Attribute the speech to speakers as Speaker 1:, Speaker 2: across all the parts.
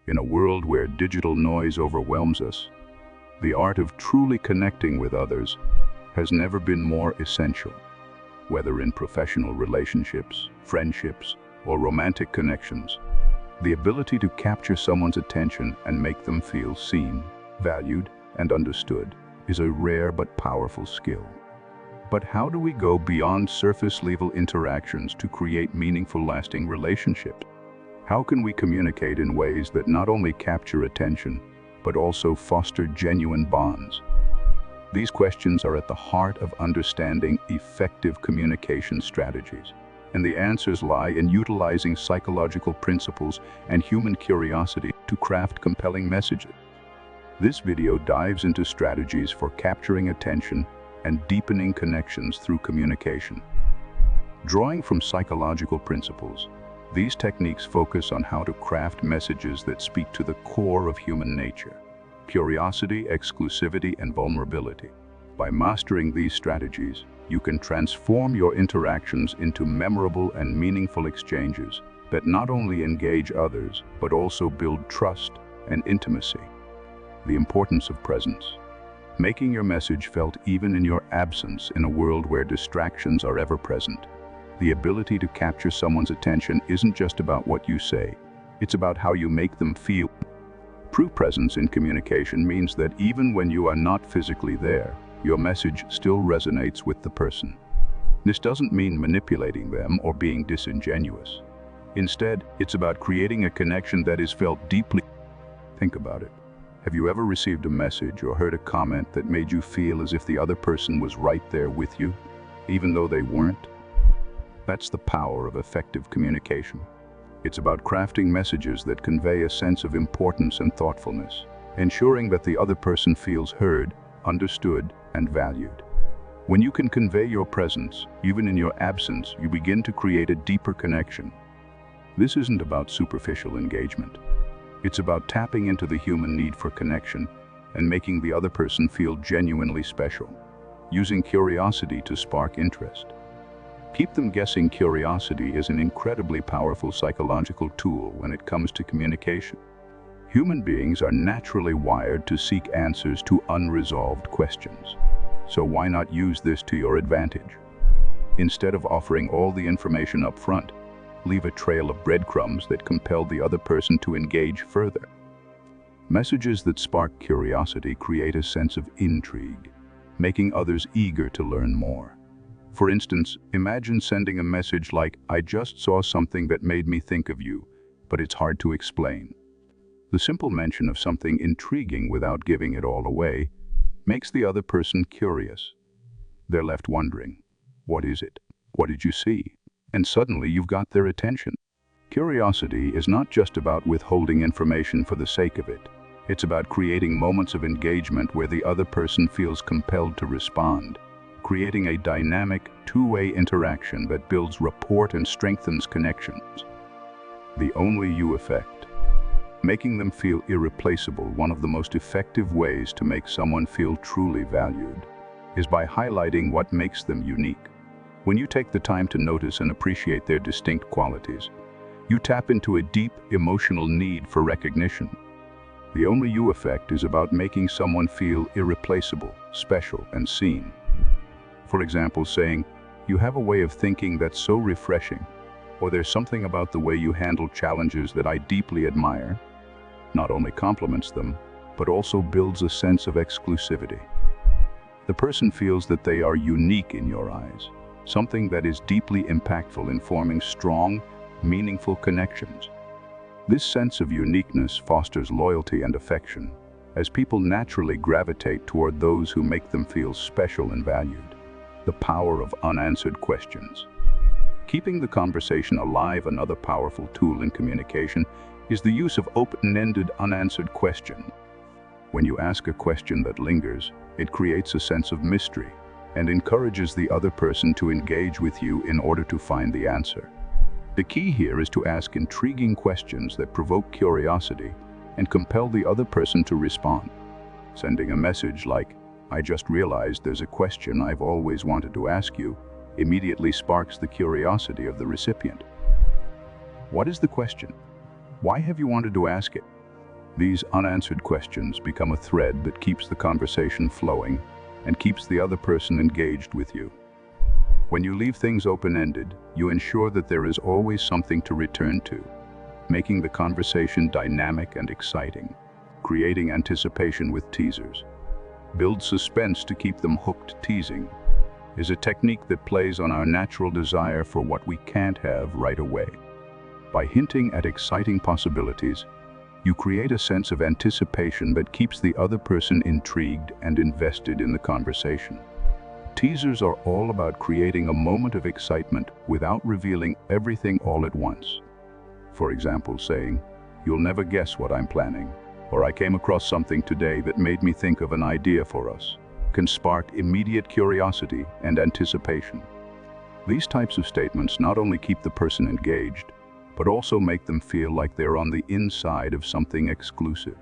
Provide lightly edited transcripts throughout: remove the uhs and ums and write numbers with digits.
Speaker 1: In a world where digital noise overwhelms us, the art of truly connecting with others has never been more essential. Whether in professional relationships, friendships, or romantic connections, the ability to capture someone's attention and make them feel seen, valued, and understood is a rare but powerful skill. But how do we go beyond surface-level interactions to create meaningful, lasting relationships? How can we communicate in ways that not only capture attention, but also foster genuine bonds? These questions are at the heart of understanding effective communication strategies, and the answers lie in utilizing psychological principles and human curiosity to craft compelling messages. This video dives into strategies for capturing attention and deepening connections through communication. Drawing from psychological principles, these techniques focus on how to craft messages that speak to the core of human nature: curiosity, exclusivity, and vulnerability. By mastering these strategies, you can transform your interactions into memorable and meaningful exchanges that not only engage others, but also build trust and intimacy. The importance of presence. Making your message felt even in your absence in a world where distractions are ever present. The ability to capture someone's attention isn't just about what you say, it's about how you make them feel. True presence in communication means that even when you are not physically there, your message still resonates with the person. This doesn't mean manipulating them or being disingenuous. Instead, it's about creating a connection that is felt deeply. Think about it. Have you ever received a message or heard a comment that made you feel as if the other person was right there with you, even though they weren't? That's the power of effective communication. It's about crafting messages that convey a sense of importance and thoughtfulness, ensuring that the other person feels heard, understood, and valued. When you can convey your presence, even in your absence, you begin to create a deeper connection. This isn't about superficial engagement. It's about tapping into the human need for connection and making the other person feel genuinely special, using curiosity to spark interest. Keep them guessing. Curiosity is an incredibly powerful psychological tool when it comes to communication. Human beings are naturally wired to seek answers to unresolved questions. So why not use this to your advantage? Instead of offering all the information up front, leave a trail of breadcrumbs that compel the other person to engage further. Messages that spark curiosity create a sense of intrigue, making others eager to learn more. For instance, imagine sending a message like, "I just saw something that made me think of you, but it's hard to explain." The simple mention of something intriguing without giving it all away makes the other person curious. They're left wondering, what is it? What did you see? And suddenly you've got their attention. Curiosity is not just about withholding information for the sake of it. It's about creating moments of engagement where the other person feels compelled to respond, creating a dynamic, two-way interaction that builds rapport and strengthens connections. The only you effect. Making them feel irreplaceable. One of the most effective ways to make someone feel truly valued is by highlighting what makes them unique. When you take the time to notice and appreciate their distinct qualities, you tap into a deep emotional need for recognition. The only you effect is about making someone feel irreplaceable, special, and seen. For example, saying, "You have a way of thinking that's so refreshing," or "There's something about the way you handle challenges that I deeply admire," not only compliments them, but also builds a sense of exclusivity. The person feels that they are unique in your eyes, something that is deeply impactful in forming strong, meaningful connections. This sense of uniqueness fosters loyalty and affection, as people naturally gravitate toward those who make them feel special and valued. The power of unanswered questions. Keeping the conversation alive. Another powerful tool in communication is the use of open-ended, unanswered questions. When you ask a question that lingers, it creates a sense of mystery and encourages the other person to engage with you in order to find the answer. The key here is to ask intriguing questions that provoke curiosity and compel the other person to respond. Sending a message like, "I just realized there's a question I've always wanted to ask you," immediately sparks the curiosity of the recipient. What is the question? Why have you wanted to ask it? These unanswered questions become a thread that keeps the conversation flowing and keeps the other person engaged with you. When you leave things open-ended, you ensure that there is always something to return to, making the conversation dynamic and exciting, creating anticipation with teasers. Build suspense to keep them hooked. Teasing is a technique that plays on our natural desire for what we can't have right away. By hinting at exciting possibilities, you create a sense of anticipation that keeps the other person intrigued and invested in the conversation. Teasers are all about creating a moment of excitement without revealing everything all at once. For example, saying, "You'll never guess what I'm planning," or "I came across something today that made me think of an idea for us," can spark immediate curiosity and anticipation. These types of statements not only keep the person engaged, but also make them feel like they're on the inside of something exclusive.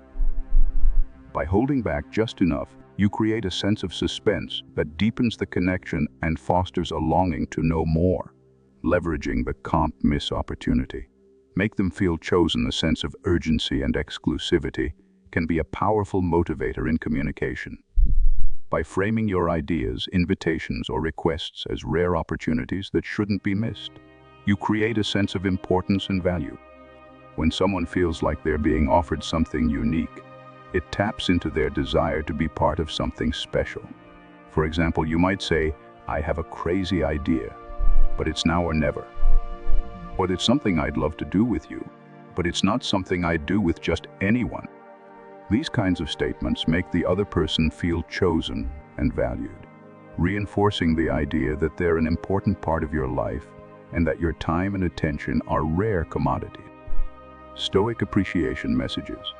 Speaker 1: By holding back just enough, you create a sense of suspense that deepens the connection and fosters a longing to know more. Leveraging the can't miss opportunity. Make them feel chosen. The sense of urgency and exclusivity can be a powerful motivator in communication. By framing your ideas, invitations, or requests as rare opportunities that shouldn't be missed, you create a sense of importance and value. When someone feels like they're being offered something unique, it taps into their desire to be part of something special. For example, you might say, "I have a crazy idea, but it's now or never." Or, "It's something I'd love to do with you, but it's not something I'd do with just anyone." These kinds of statements make the other person feel chosen and valued, reinforcing the idea that they're an important part of your life and that your time and attention are rare commodities. Stoic appreciation messages.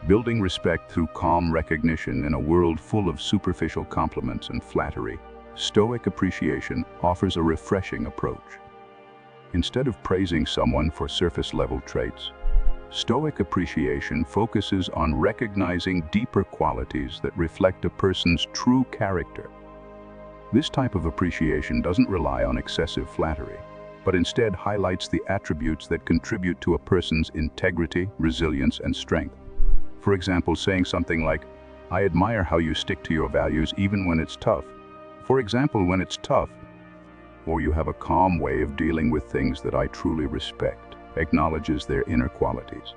Speaker 1: Building respect through calm recognition in a world full of superficial compliments and flattery, Stoic appreciation offers a refreshing approach. Instead of praising someone for surface-level traits, Stoic appreciation focuses on recognizing deeper qualities that reflect a person's true character. This type of appreciation doesn't rely on excessive flattery, but instead highlights the attributes that contribute to a person's integrity, resilience, and strength. For example, saying something like, "I admire how you stick to your values even when it's tough." For example, when it's tough, or "You have a calm way of dealing with things that I truly respect," acknowledges their inner qualities.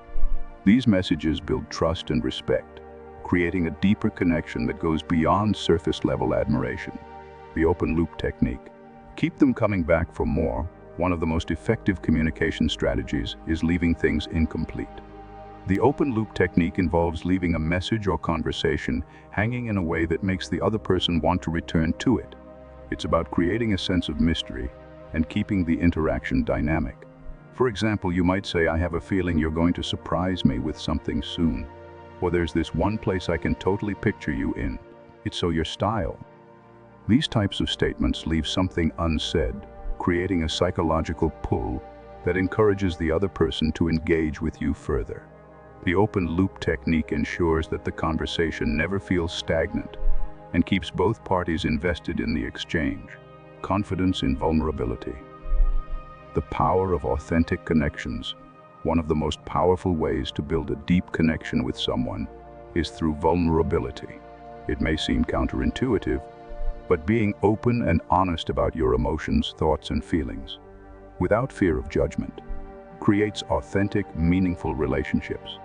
Speaker 1: These messages build trust and respect, creating a deeper connection that goes beyond surface-level admiration. The open loop technique. Keep them coming back for more. One of the most effective communication strategies is leaving things incomplete. The open loop technique involves leaving a message or conversation hanging in a way that makes the other person want to return to it. It's about creating a sense of mystery and keeping the interaction dynamic. For example, you might say, "I have a feeling you're going to surprise me with something soon," or "There's this one place I can totally picture you in. It's so your style." These types of statements leave something unsaid, creating a psychological pull that encourages the other person to engage with you further. The open loop technique ensures that the conversation never feels stagnant and keeps both parties invested in the exchange. Confidence in vulnerability. The power of authentic connections. One of the most powerful ways to build a deep connection with someone is through vulnerability. It may seem counterintuitive, but being open and honest about your emotions, thoughts, and feelings, without fear of judgment, creates authentic, meaningful relationships.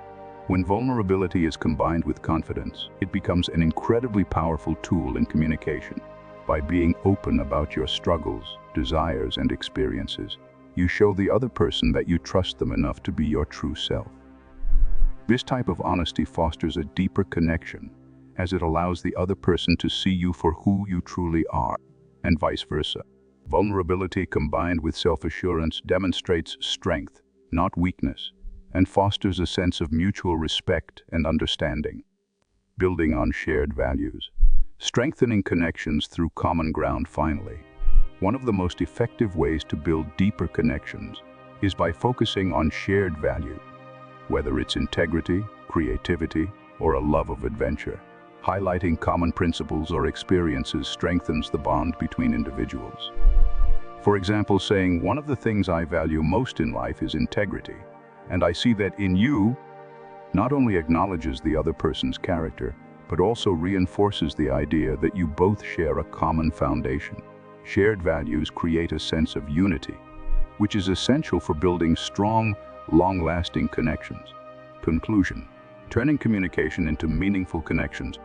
Speaker 1: When vulnerability is combined with confidence, it becomes an incredibly powerful tool in communication. By being open about your struggles, desires, and experiences, you show the other person that you trust them enough to be your true self. This type of honesty fosters a deeper connection, as it allows the other person to see you for who you truly are, and vice versa. Vulnerability combined with self-assurance demonstrates strength, not weakness, and fosters a sense of mutual respect and understanding. Building on shared values. Strengthening connections through common ground. Finally, one of the most effective ways to build deeper connections is by focusing on shared value, whether it's integrity, creativity, or a love of adventure. Highlighting common principles or experiences strengthens the bond between individuals. For example, saying, "One of the things I value most in life is integrity, and I see that in you," not only acknowledges the other person's character, but also reinforces the idea that you both share a common foundation. Shared values create a sense of unity, which is essential for building strong, long-lasting connections. Conclusion: turning communication into meaningful connections